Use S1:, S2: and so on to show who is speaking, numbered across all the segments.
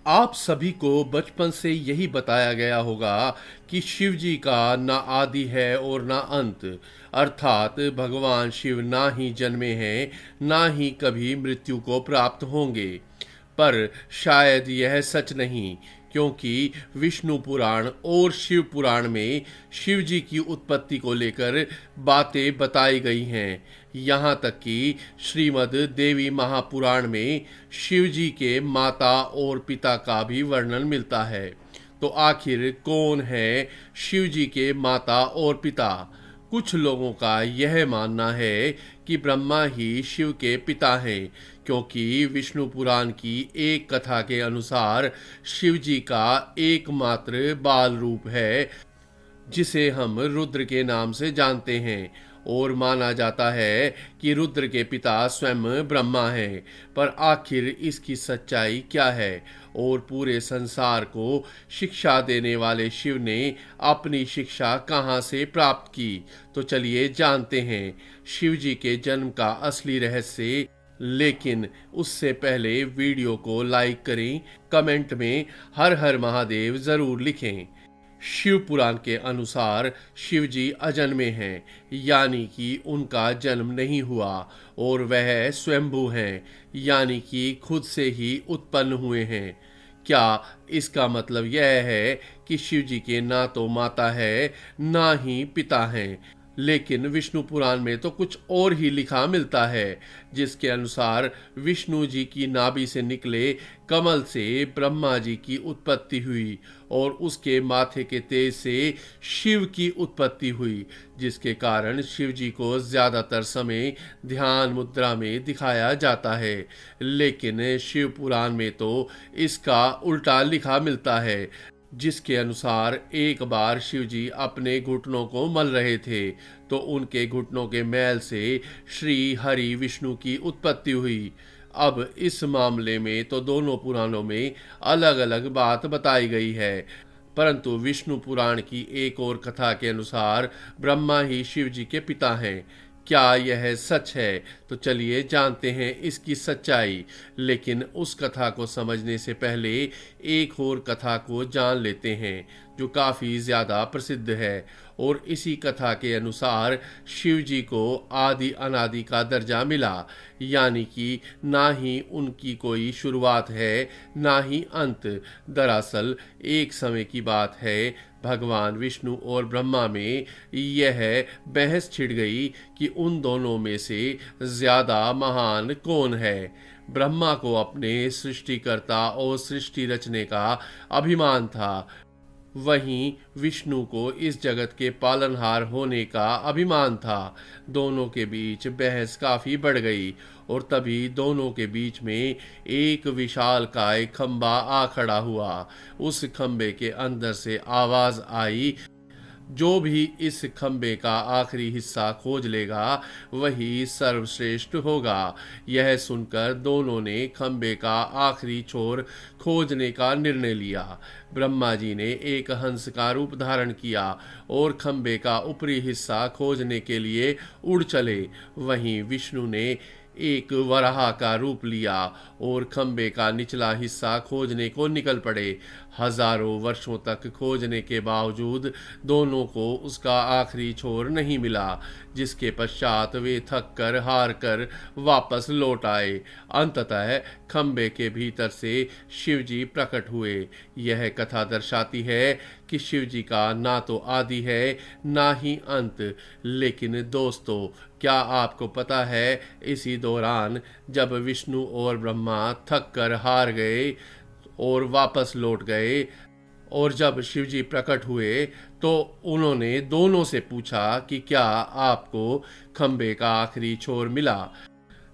S1: आप सभी को बचपन से यही बताया गया होगा कि शिव जी का ना आदि है और ना अंत। अर्थात भगवान शिव ना ही जन्मे हैं, ना ही कभी मृत्यु को प्राप्त होंगे। पर शायद यह सच नहीं, क्योंकि विष्णु पुराण और शिव पुराण में शिव जी की उत्पत्ति को लेकर बातें बताई गई हैं। यहाँ तक कि श्रीमद् देवी महापुराण में शिव जी के माता और पिता का भी वर्णन मिलता है। तो आखिर कौन है शिव जी के माता और पिता? कुछ लोगों का यह मानना है कि ब्रह्मा ही शिव के पिता हैं, क्योंकि विष्णु पुराण की एक कथा के अनुसार शिव जी का एकमात्र बाल रूप है, जिसे हम रुद्र के नाम से जानते हैं। और माना जाता है कि रुद्र के पिता स्वयं ब्रह्मा हैं। पर आखिर इसकी सच्चाई क्या है और पूरे संसार को शिक्षा देने वाले शिव ने अपनी शिक्षा कहाँ से प्राप्त की? तो चलिए जानते हैं शिव जी के जन्म का असली रहस्य। लेकिन उससे पहले वीडियो को लाइक करें, कमेंट में हर हर महादेव जरूर लिखें। शिव पुराण के अनुसार शिव जी अजन्मे हैं, यानी कि उनका जन्म नहीं हुआ, और वह स्वयंभू हैं, यानी कि खुद से ही उत्पन्न हुए हैं। क्या इसका मतलब यह है कि शिव जी के ना तो माता है ना ही पिता हैं? लेकिन विष्णु पुराण में तो कुछ और ही लिखा मिलता है, जिसके अनुसार विष्णु जी की नाभि से निकले कमल से ब्रह्मा जी की उत्पत्ति हुई और उसके माथे के तेज से शिव की उत्पत्ति हुई, जिसके कारण शिव जी को ज्यादातर समय ध्यान मुद्रा में दिखाया जाता है। लेकिन शिव पुराण में तो इसका उल्टा लिखा मिलता है, जिसके अनुसार एक बार शिव जी अपने घुटनों को मल रहे थे, तो उनके घुटनों के मैल से श्री हरि विष्णु की उत्पत्ति हुई। अब इस मामले में तो दोनों पुराणों में अलग अलग बात बताई गई है, परंतु विष्णु पुराण की एक और कथा के अनुसार ब्रह्मा ही शिव जी के पिता हैं। क्या यह सच है? तो चलिए जानते हैं इसकी सच्चाई। लेकिन उस कथा को समझने से पहले एक और कथा को जान लेते हैं, जो काफ़ी ज़्यादा प्रसिद्ध है। और इसी कथा के अनुसार शिव जी को आदि अनादि का दर्जा मिला, यानी कि ना ही उनकी कोई शुरुआत है ना ही अंत। दरअसल एक समय की बात है, भगवान विष्णु और ब्रह्मा में यह बहस छिड़ गई कि उन दोनों में से ज्यादा महान कौन है। ब्रह्मा को अपने सृष्टिकर्ता और सृष्टि रचने का अभिमान था, वहीं विष्णु को इस जगत के पालनहार होने का अभिमान था। दोनों के बीच बहस काफी बढ़ गई और तभी दोनों के बीच में एक विशालकाय खंबा आ खड़ा हुआ। उस खंबे के अंदर से आवाज आई, जो भी इस खंबे का आखिरी हिस्सा खोज लेगा वही सर्वश्रेष्ठ होगा। यह सुनकर दोनों ने खंबे का आखिरी छोर खोजने का निर्णय लिया। ब्रह्मा जी ने एक हंस का रूप धारण किया और खंबे का ऊपरी हिस्सा खोजने के लिए उड़ चले। वहीं विष्णु ने एक वराह का रूप लिया और खंबे का निचला हिस्सा खोजने को निकल पड़े। हजारों वर्षों तक खोजने के बावजूद दोनों को उसका आखिरी छोर नहीं मिला, जिसके पश्चात वे थक कर हार कर वापस लौट आए। अंततः खंबे के भीतर से शिव जी प्रकट हुए। यह कथा दर्शाती है कि शिव जी का ना तो आदि है ना ही अंत। लेकिन दोस्तों, क्या आपको पता है इसी दौरान जब विष्णु और ब्रह्मा थक कर हार गए और वापस लौट गए, और जब शिवजी प्रकट हुए तो उन्होंने दोनों से पूछा कि क्या आपको खंबे का आखिरी छोर मिला?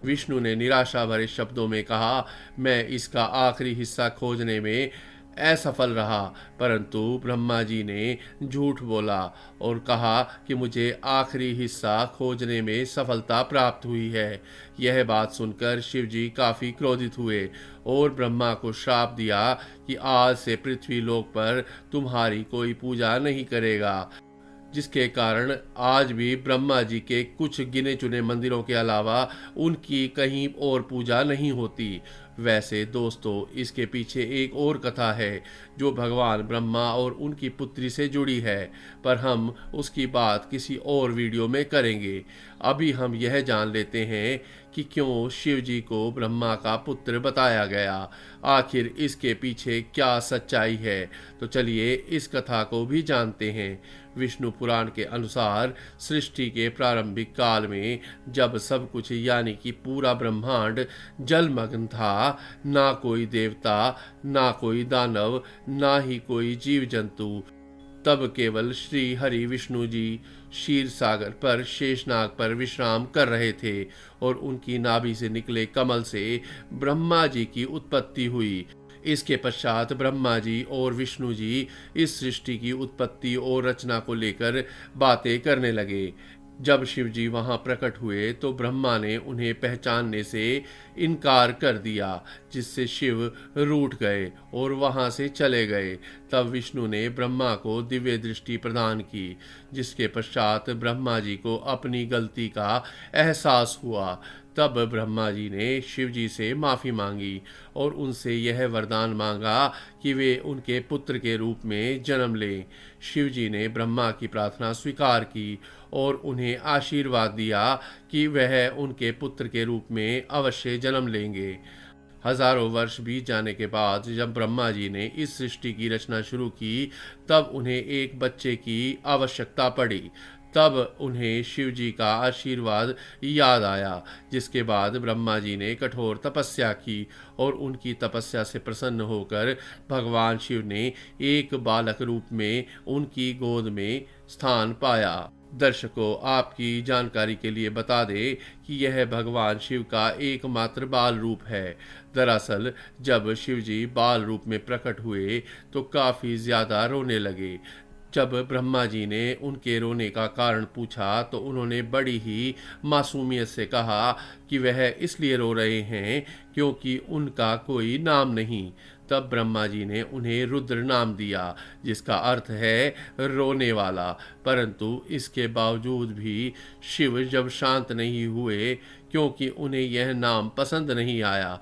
S1: विष्णु ने निराशा भरे शब्दों में कहा, मैं इसका आखिरी हिस्सा खोजने में असफल रहा। परंतु ब्रह्मा जी ने झूठ बोला और कहा कि मुझे आखिरी हिस्सा खोजने में सफलता प्राप्त हुई है। यह बात सुनकर शिव जी काफी क्रोधित हुए और ब्रह्मा को श्राप दिया कि आज से पृथ्वी लोक पर तुम्हारी कोई पूजा नहीं करेगा, जिसके कारण आज भी ब्रह्मा जी के कुछ गिने चुने मंदिरों के अलावा उनकी कहीं और पूजा नहीं होती। वैसे दोस्तों, इसके पीछे एक और कथा है जो भगवान ब्रह्मा और उनकी पुत्री से जुड़ी है, पर हम उसकी बात किसी और वीडियो में करेंगे। अभी हम यह जान लेते हैं कि क्यों शिव जी को ब्रह्मा का पुत्र बताया गया, आखिर इसके पीछे क्या सच्चाई है। तो चलिए इस कथा को भी जानते हैं। विष्णु पुराण के अनुसार सृष्टि के प्रारंभिक काल में जब सब कुछ यानी कि पूरा ब्रह्मांड जलमग्न था, ना कोई देवता, ना कोई दानव, ना ही कोई जीव जंतु, तब केवल श्री हरि विष्णु जी क्षीर सागर पर शेषनाग पर विश्राम कर रहे थे और उनकी नाभि से निकले कमल से ब्रह्मा जी की उत्पत्ति हुई। इसके पश्चात ब्रह्मा जी और विष्णु जी इस सृष्टि की उत्पत्ति और रचना को लेकर बातें करने लगे। जब शिव जी वहां प्रकट हुए तो ब्रह्मा ने उन्हें पहचानने से इनकार कर दिया, जिससे शिव रूठ गए और वहां से चले गए। तब विष्णु ने ब्रह्मा को दिव्य दृष्टि प्रदान की, जिसके पश्चात ब्रह्मा जी को अपनी गलती का एहसास हुआ। तब ब्रह्मा जी ने शिव जी से माफ़ी मांगी और उनसे यह वरदान मांगा कि वे उनके पुत्र के रूप में जन्म लें। शिव जी ने ब्रह्मा की प्रार्थना स्वीकार की और उन्हें आशीर्वाद दिया कि वह उनके पुत्र के रूप में अवश्य जन्म लेंगे। हजारों वर्ष बीत जाने के बाद जब ब्रह्मा जी ने इस सृष्टि की रचना शुरू की, तब उन्हें एक बच्चे की आवश्यकता पड़ी। तब उन्हें शिव जी का आशीर्वाद याद आया, जिसके बाद ब्रह्मा जी ने कठोर तपस्या की और उनकी तपस्या से प्रसन्न होकर भगवान शिव ने एक बालक रूप में उनकी गोद में स्थान पाया। दर्शकों, आपकी जानकारी के लिए बता दें कि यह भगवान शिव का एकमात्र बाल रूप है। दरअसल जब शिव जी बाल रूप में प्रकट हुए तो काफ़ी ज़्यादा रोने लगे। जब ब्रह्मा जी ने उनके रोने का कारण पूछा तो उन्होंने बड़ी ही मासूमियत से कहा कि वह इसलिए रो रहे हैं क्योंकि उनका कोई नाम नहीं। तब ब्रह्मा जी ने उन्हें रुद्र नाम दिया, जिसका अर्थ है रोने वाला। परंतु इसके बावजूद भी शिव जब शांत नहीं हुए, क्योंकि उन्हें यह नाम पसंद नहीं आया,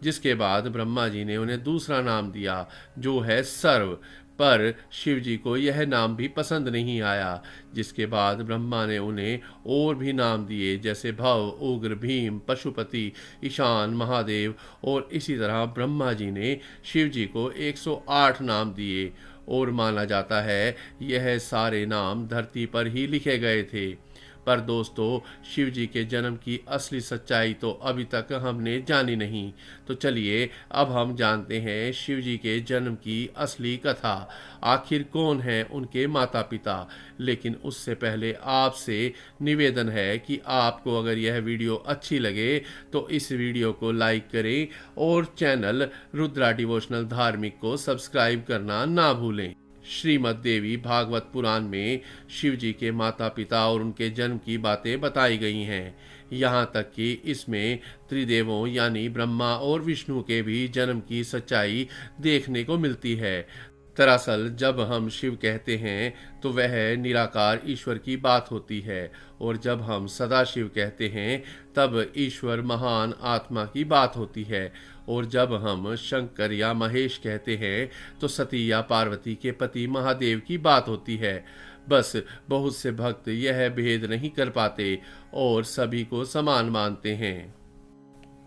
S1: जिसके बाद ब्रह्मा जी ने उन्हें दूसरा नाम दिया जो है सर्व। पर शिव जी को यह नाम भी पसंद नहीं आया, जिसके बाद ब्रह्मा ने उन्हें और भी नाम दिए, जैसे भव, उग्र, भीम, पशुपति, ईशान, महादेव। और इसी तरह ब्रह्मा जी ने शिव जी को 108 नाम दिए और माना जाता है यह सारे नाम धरती पर ही लिखे गए थे। पर दोस्तों, शिव जी के जन्म की असली सच्चाई तो अभी तक हमने जानी नहीं। तो चलिए अब हम जानते हैं शिव जी के जन्म की असली कथा। आखिर कौन है उनके माता पिता। लेकिन उससे पहले आपसे निवेदन है कि आपको अगर यह वीडियो अच्छी लगे तो इस वीडियो को लाइक करें और चैनल रुद्रा डिवोशनल धार्मिक को सब्सक्राइब करना ना भूलें। श्रीमद् देवी भागवत पुराण में शिव जी के माता पिता और उनके जन्म की बातें बताई गई हैं। यहाँ तक कि इसमें त्रिदेवों यानी ब्रह्मा और विष्णु के भी जन्म की सच्चाई देखने को मिलती है। दरअसल जब हम शिव कहते हैं तो वह निराकार ईश्वर की बात होती है, और जब हम सदाशिव कहते हैं तब ईश्वर महान आत्मा की बात होती है, और जब हम शंकर या महेश कहते हैं तो सती या पार्वती के पति महादेव की बात होती है। बस बहुत से भक्त यह भेद नहीं कर पाते और सभी को समान मानते हैं।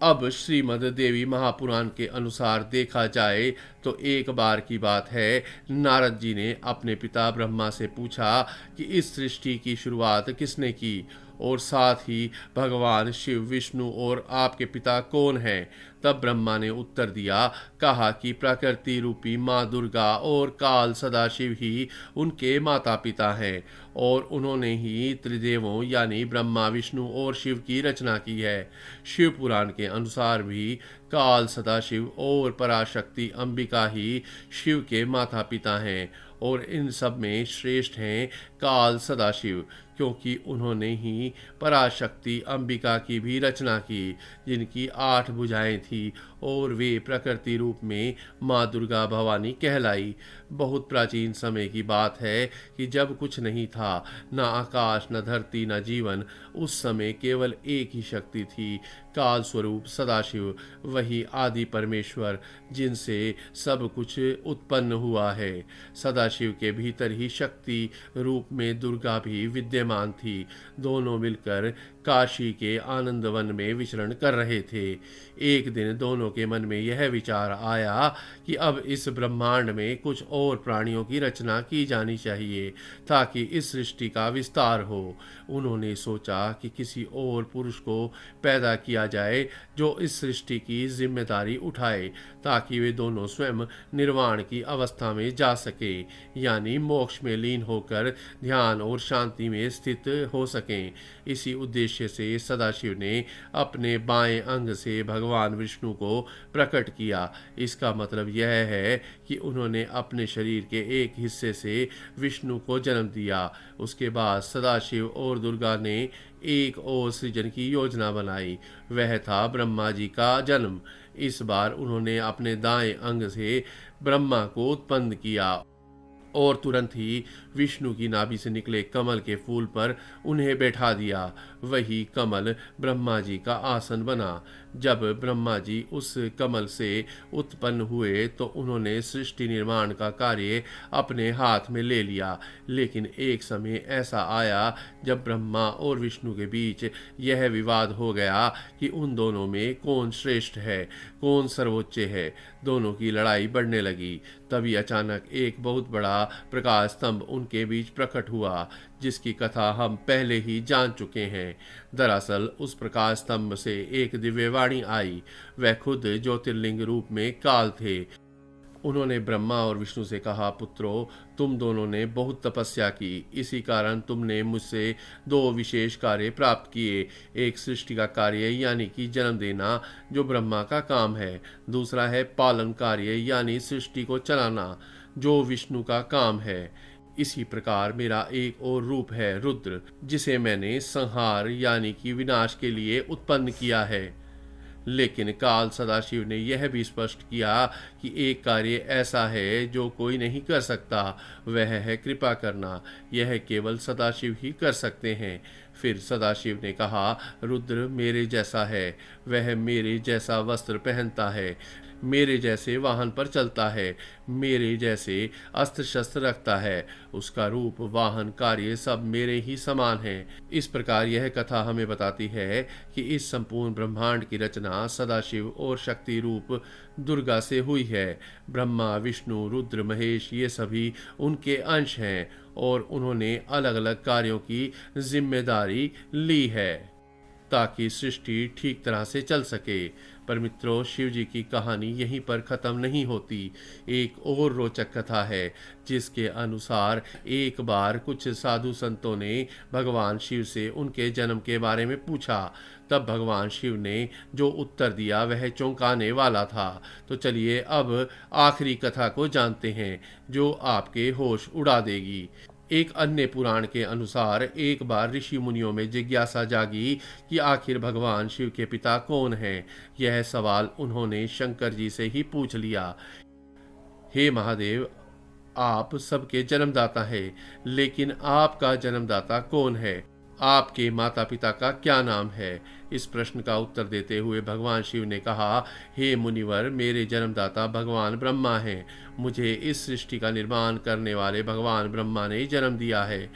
S1: अब श्रीमद् देवी महापुराण के अनुसार देखा जाए तो एक बार की बात है, नारद जी ने अपने पिता ब्रह्मा से पूछा कि इस सृष्टि की शुरुआत किसने की, और साथ ही भगवान शिव, विष्णु और आपके पिता कौन हैं। तब ब्रह्मा ने उत्तर दिया, कहा कि प्रकृति रूपी माँ दुर्गा और काल सदाशिव ही उनके माता पिता हैं, और उन्होंने ही त्रिदेवों यानी ब्रह्मा, विष्णु और शिव की रचना की है। शिव पुराण के अनुसार भी काल, सदाशिव और पराशक्ति अंबिका ही शिव के माता पिता हैं, और इन सब में श्रेष्ठ हैं काल सदाशिव, क्योंकि उन्होंने ही पराशक्ति अंबिका की भी रचना की, जिनकी 8 भुजाएं थी और वे प्रकृति रूप में माँ दुर्गा भवानी कहलाई। बहुत प्राचीन समय की बात है कि जब कुछ नहीं था, न आकाश न धरती न जीवन, उस समय केवल एक ही शक्ति थी, काल स्वरूप सदाशिव, वही आदि परमेश्वर जिनसे सब कुछ उत्पन्न हुआ है। सदाशिव के भीतर ही शक्ति रूप में दुर्गा भी विद्यमान थी। दोनों मिलकर काशी के आनंद वन में विचरण कर रहे थे। एक दिन दोनों के मन में यह विचार आया कि अब इस ब्रह्मांड में कुछ और प्राणियों की रचना की जानी चाहिए ताकि इस सृष्टि का विस्तार हो। उन्होंने सोचा कि किसी और पुरुष को पैदा किया जाए जो इस सृष्टि की जिम्मेदारी उठाए, ताकि वे दोनों स्वयं निर्वाण की अवस्था में जा सके, यानी मोक्ष में लीन होकर ध्यान और शांति में स्थित हो सकें। इसी उद्देश्य से सदाशिव ने अपने बाएं अंग से भगवान विष्णु को प्रकट किया। इसका मतलब यह है कि उन्होंने अपने शरीर के एक हिस्से से विष्णु को जन्म दिया। उसके बाद सदाशिव और दुर्गा ने एक और सृजन की योजना बनाई, वह था ब्रह्मा जी का जन्म। इस बार उन्होंने अपने दाएं अंग से ब्रह्मा को उत्पन्न किया और तुरंत ही विष्णु की नाभि से निकले कमल के फूल पर उन्हें बैठा दिया। वही कमल ब्रह्मा जी का आसन बना। जब ब्रह्मा जी उस कमल से उत्पन्न हुए तो उन्होंने सृष्टि निर्माण का कार्य अपने हाथ में ले लिया। लेकिन एक समय ऐसा आया जब ब्रह्मा और विष्णु के बीच यह विवाद हो गया कि उन दोनों में कौन श्रेष्ठ है, कौन सर्वोच्च है। दोनों की लड़ाई बढ़ने लगी। तभी अचानक एक बहुत बड़ा प्रकाश स्तंभ उनके बीच प्रकट हुआ, जिसकी कथा हम पहले ही जान चुके हैं। दरअसल उस प्रकाश स्तंभ से एक दिव्यवाणी आई। वह खुद ज्योतिर्लिंग रूप में काल थे। उन्होंने ब्रह्मा और विष्णु से कहा, पुत्रों, तुम दोनों ने बहुत तपस्या की, इसी कारण तुमने मुझसे 2 विशेष कार्य प्राप्त किए। एक सृष्टि का कार्य यानी कि जन्म देना, जो ब्रह्मा का काम है। दूसरा है पालन कार्य यानी सृष्टि को चलाना, जो विष्णु का काम है। इसी प्रकार मेरा एक और रूप है रुद्र, जिसे मैंने संहार यानी कि विनाश के लिए उत्पन्न किया है। लेकिन काल सदाशिव ने यह भी स्पष्ट किया कि एक कार्य ऐसा है जो कोई नहीं कर सकता, वह है कृपा करना। यह केवल सदाशिव ही कर सकते हैं। फिर सदाशिव ने कहा, रुद्र मेरे जैसा है, वह मेरे जैसा वस्त्र पहनता है, मेरे जैसे वाहन पर चलता है, मेरे जैसे अस्त्र शस्त्र रखता है। उसका रूप, वाहन, कार्य सब मेरे ही समान हैं। इस प्रकार यह कथा हमें बताती है कि इस संपूर्ण ब्रह्मांड की रचना सदाशिव और शक्ति रूप दुर्गा से हुई है। ब्रह्मा, विष्णु, रुद्र, महेश ये सभी उनके अंश हैं और उन्होंने अलग अलग कार्यों की जिम्मेदारी ली है ताकि सृष्टि ठीक तरह से चल सके। पर मित्रों, शिव जी की कहानी यहीं पर ख़त्म नहीं होती। एक और रोचक कथा है, जिसके अनुसार एक बार कुछ साधु संतों ने भगवान शिव से उनके जन्म के बारे में पूछा। तब भगवान शिव ने जो उत्तर दिया वह चौंकाने वाला था। तो चलिए अब आखिरी कथा को जानते हैं, जो आपके होश उड़ा देगी। एक अन्य पुराण के अनुसार एक बार ऋषि मुनियों में जिज्ञासा जागी कि आखिर भगवान शिव के पिता कौन हैं। यह सवाल उन्होंने शंकर जी से ही पूछ लिया। हे महादेव, आप सबके जन्मदाता हैं, लेकिन आपका जन्मदाता कौन है? आपके माता पिता का क्या नाम है? इस प्रश्न का उत्तर देते हुए भगवान शिव ने कहा, हे मुनिवर, मेरे जन्मदाता भगवान ब्रह्मा हैं। मुझे इस सृष्टि का निर्माण करने वाले भगवान ब्रह्मा ने जन्म दिया है।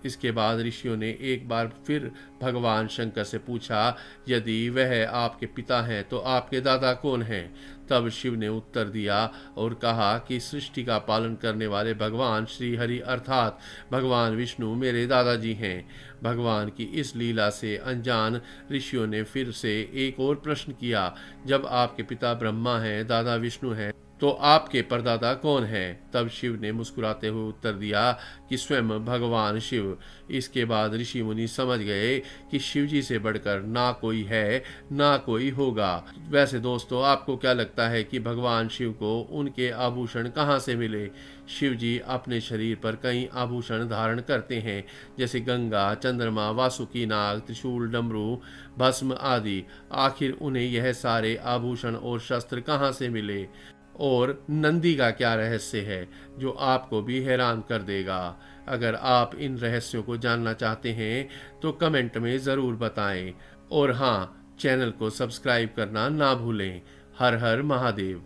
S1: इसके बाद ऋषियों ने एक बार फिर भगवान शंकर से पूछा, यदि वह आपके पिता हैं तो आपके दादा कौन हैं? तब शिव ने उत्तर दिया और कहा कि सृष्टि का पालन करने वाले भगवान श्री हरि अर्थात भगवान विष्णु मेरे दादाजी हैं। भगवान की इस लीला से अनजान ऋषियों ने फिर से एक और प्रश्न किया, जब आपके पिता ब्रह्मा हैं, दादा विष्णु हैं, तो आपके परदादा कौन हैं? तब शिव ने मुस्कुराते हुए उत्तर दिया कि स्वयं भगवान शिव। इसके बाद ऋषि मुनि समझ गए कि शिव जी से बढ़कर ना कोई है ना कोई होगा। वैसे दोस्तों, आपको क्या लगता है कि भगवान शिव को उनके आभूषण कहाँ से मिले? शिव जी अपने शरीर पर कई आभूषण धारण करते हैं, जैसे गंगा, चंद्रमा, वासुकी नाग, त्रिशूल, डमरू, भस्म आदि। आखिर उन्हें यह सारे आभूषण और शस्त्र कहाँ से मिले? और नंदी का क्या रहस्य है जो आपको भी हैरान कर देगा? अगर आप इन रहस्यों को जानना चाहते हैं तो कमेंट में ज़रूर बताएं। और हाँ, चैनल को सब्सक्राइब करना ना भूलें। हर हर महादेव।